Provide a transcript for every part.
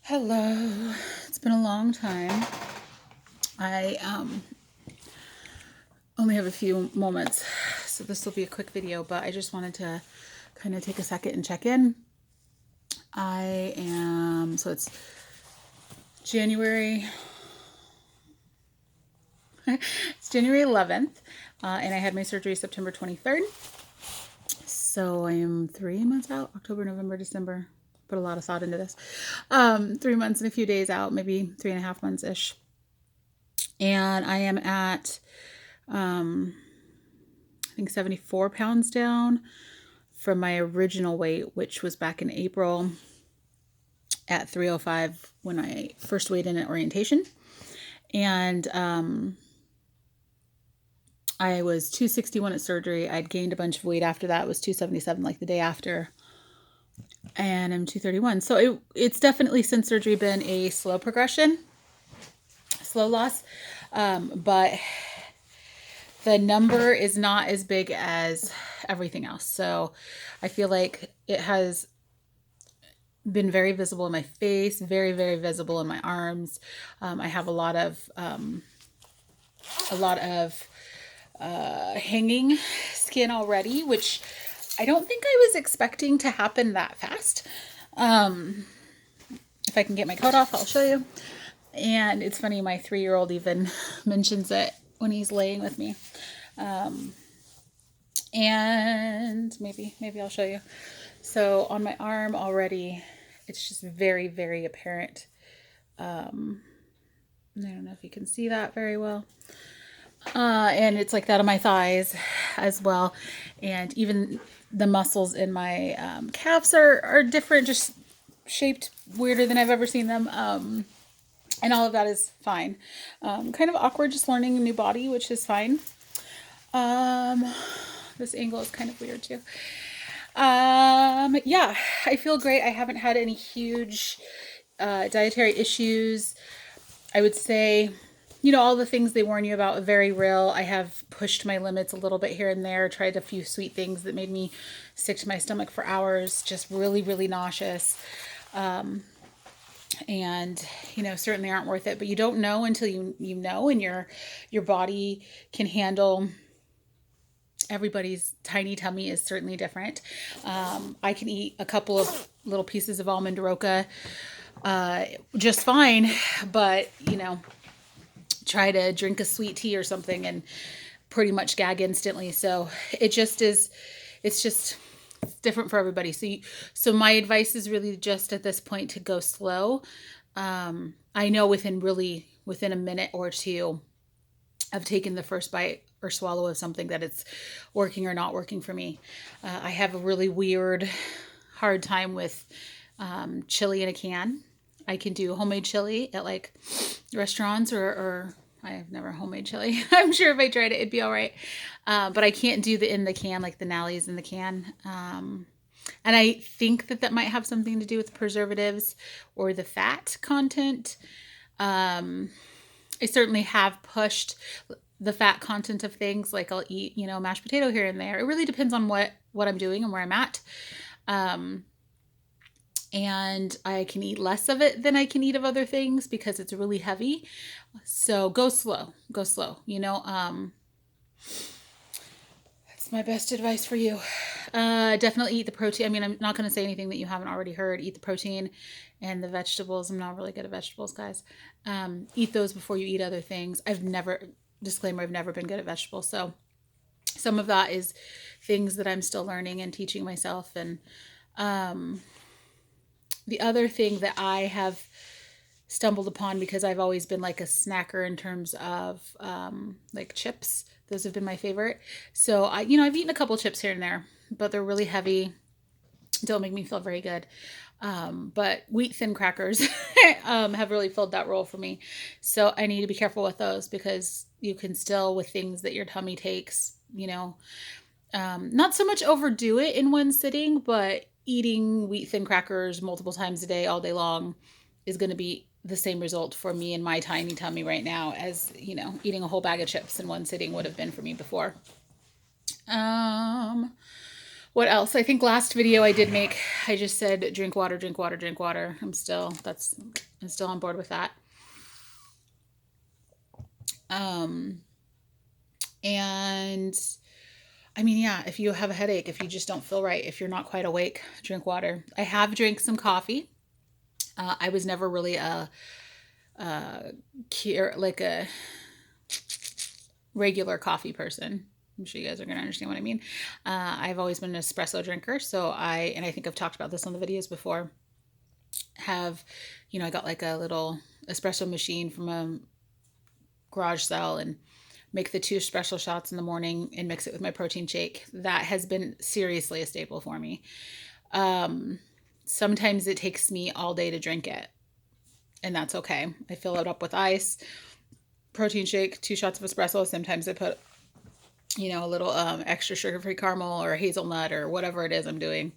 Hello. It's been a long time. I only have a few moments, so this will be a quick video, but I just wanted to kind of take a second and check in. It's January, it's January 11th, and I had my surgery September 23rd. So I am 3 months out, October, November, December. Put a lot of thought into this. 3 months and a few days out, maybe 3.5 months-ish. And I am at I think 74 pounds down from my original weight, which was back in April at 305 when I first weighed in at orientation. And I was 261 at surgery. I'd gained a bunch of weight after that. It was 277 like the day after. And I'm 231. So it's definitely since surgery been a slow progression, slow loss. But the number is not as big as everything else. So I feel like it has been very visible in my face, very, very visible in my arms. I have a lot of hanging skin already, which I don't think I was expecting to happen that fast. If I can get my coat off, I'll show you. And it's funny, my 3-year-old even mentions it when he's laying with me. And maybe I'll show you. So on my arm already, it's just very, very apparent. I don't know if you can see that very well. And it's like that on my thighs as well. And even the muscles in my calves are different, just shaped weirder than I've ever seen them. And all of that is fine. Kind of awkward just learning a new body, which is fine. This angle is kind of weird too. Yeah, I feel great. I haven't had any huge dietary issues. I would say, all the things they warn you about are very real. I have pushed my limits a little bit here and there, tried a few sweet things that made me sick to my stomach for hours, just really, really nauseous. And certainly aren't worth it, but you don't know until you know, and your body can handle. Everybody's tiny tummy is certainly different. I can eat a couple of little pieces of almond roca just fine, but try to drink a sweet tea or something and pretty much gag instantly. So it's just different for everybody. So my advice is really just at this point to go slow. I know within a minute or two of taking the first bite or swallow of something that it's working or not working for me. I have a really weird, hard time with chili in a can. I can do homemade chili at like restaurants or I have never homemade chili. I'm sure if I tried it, it'd be all right. But I can't do the in the can, like the Nallies in the can. And I think that might have something to do with preservatives or the fat content. I certainly have pushed the fat content of things. Like I'll eat, mashed potato here and there. It really depends on what I'm doing and where I'm at. And I can eat less of it than I can eat of other things because it's really heavy. So go slow. That's my best advice for you. Definitely eat the protein. I mean, I'm not going to say anything that you haven't already heard. Eat the protein and the vegetables. I'm not really good at vegetables, guys. Eat those before you eat other things. I've never been good at vegetables. So some of that is things that I'm still learning and teaching myself. And the other thing that I have stumbled upon, because I've always been like a snacker in terms of like chips. Those have been my favorite. So I've eaten a couple chips here and there, but they're really heavy. Don't make me feel very good. But wheat thin crackers have really filled that role for me. So I need to be careful with those because you can still, with things that your tummy takes, not so much overdo it in one sitting, but eating wheat thin crackers multiple times a day all day long is going to be the same result for me in my tiny tummy right now as eating a whole bag of chips in one sitting would have been for me before. What else? I think last video I did make, I just said drink water, drink water, drink water. I'm still on board with that. And I mean, yeah, if you have a headache, if you just don't feel right, if you're not quite awake, drink water. I have drank some coffee. I was never really like a regular coffee person. I'm sure you guys are going to understand what I mean. I've always been an espresso drinker. So and I think I've talked about this on the videos before, I got like a little espresso machine from a garage sale and make the 2 espresso shots in the morning and mix it with my protein shake. That has been seriously a staple for me. Sometimes it takes me all day to drink it, and that's okay. I fill it up with ice, protein shake, 2 shots of espresso. Sometimes I put, a little extra sugar-free caramel or hazelnut or whatever it is I'm doing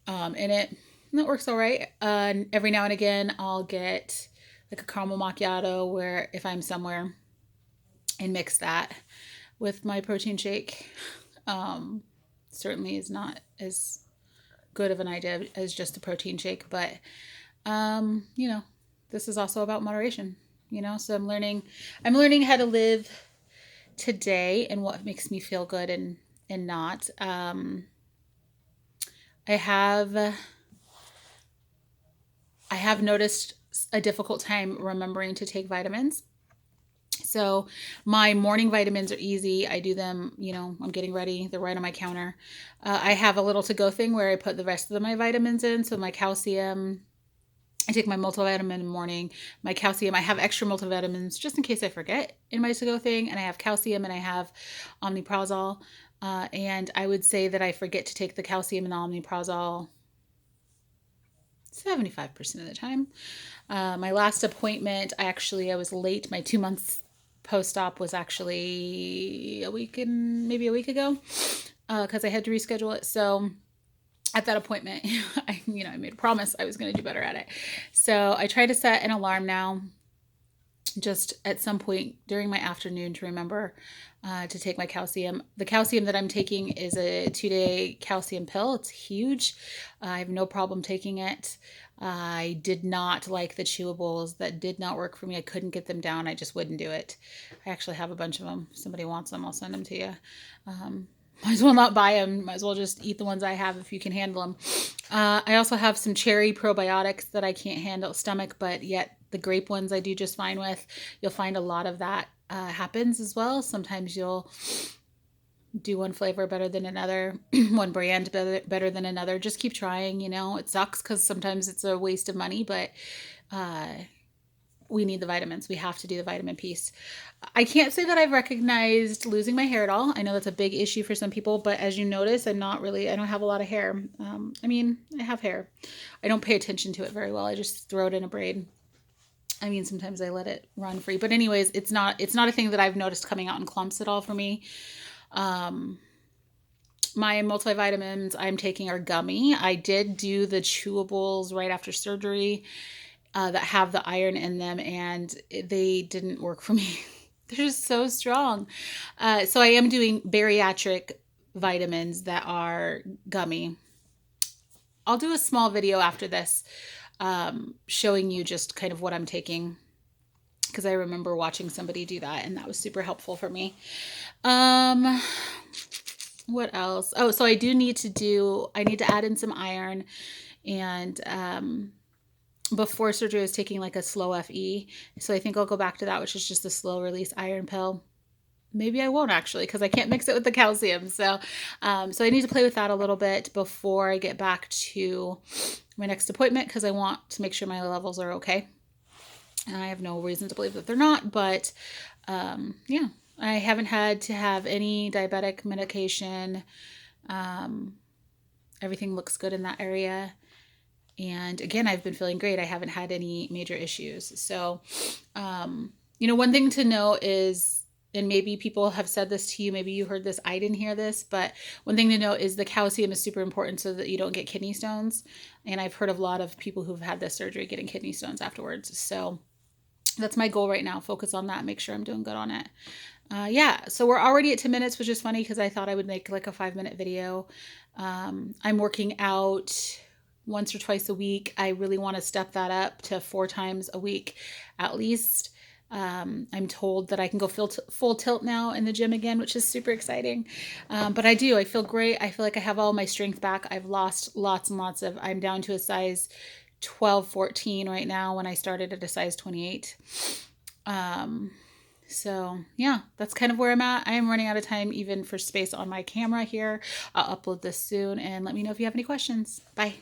in it. And that works all right. Every now and again, I'll get like a caramel macchiato where if I'm somewhere and mix that with my protein shake. Certainly is not as good of an idea as just a protein shake, but this is also about moderation, so I'm learning how to live today and what makes me feel good and not. I have noticed a difficult time remembering to take vitamins. So my morning vitamins are easy. I do them, I'm getting ready. They're right on my counter. I have a little to-go thing where I put the rest of my vitamins in. So my calcium, I take my multivitamin in the morning. My calcium, I have extra multivitamins just in case I forget in my to-go thing. And I have calcium and I have omeprazole. And I would say that I forget to take the calcium and the omeprazole 75% of the time. My last appointment, I was late. My 2 months post-op was actually maybe a week ago, because I had to reschedule it. So at that appointment, I made a promise I was going to do better at it. So I try to set an alarm now, just at some point during my afternoon, to remember to take my calcium. The calcium that I'm taking is a 2-day calcium pill. It's huge. I have no problem taking it. I did not like the chewables. That did not work for me. I couldn't get them down. I just wouldn't do it. I actually have a bunch of them. If somebody wants them, I'll send them to you. Might as well not buy them. Might as well just eat the ones I have if you can handle them. I also have some cherry probiotics that I can't handle stomach, but yet the grape ones I do just fine with. You'll find a lot of that happens as well. Sometimes you'll do one flavor better than another, one brand better than another. Just keep trying, It sucks because sometimes it's a waste of money, but we need the vitamins. We have to do the vitamin piece. I can't say that I've recognized losing my hair at all. I know that's a big issue for some people, but as you notice, I don't have a lot of hair. I have hair. I don't pay attention to it very well. I just throw it in a braid. Sometimes I let it run free, but anyways, it's not a thing that I've noticed coming out in clumps at all for me. My multivitamins I'm taking are gummy. I did do the chewables right after surgery that have the iron in them, and they didn't work for me. They're just so strong. So I am doing bariatric vitamins that are gummy. I'll do a small video after this showing you just kind of what I'm taking, because I remember watching somebody do that, and that was super helpful for me. What else? Oh, so I need to add in some iron, and before surgery I was taking like a slow FE. So I think I'll go back to that, which is just a slow release iron pill. Maybe I won't actually, because I can't mix it with the calcium. So I need to play with that a little bit before I get back to my next appointment, because I want to make sure my levels are okay. And I have no reason to believe that they're not, but yeah, I haven't had to have any diabetic medication. Everything looks good in that area. And again, I've been feeling great. I haven't had any major issues. So, one thing to know is, and maybe people have said this to you, maybe you heard this, I didn't hear this, but one thing to know is the calcium is super important so that you don't get kidney stones. And I've heard of a lot of people who've had this surgery getting kidney stones afterwards. So that's my goal right now. Focus on that. Make sure I'm doing good on it. yeah, so we're already at 10 minutes, which is funny because I thought I would make like a 5-minute video. I'm working out once or twice a week. I really want to step that up to 4 times a week at least. I'm told that I can go full tilt now in the gym again, which is super exciting. But I do. I feel great. I feel like I have all my strength back. I've lost lots and lots of, I'm down to a size 12, 14 right now when I started at a size 28. So yeah, that's kind of where I'm at. I am running out of time even for space on my camera here. I'll upload this soon and let me know if you have any questions. Bye.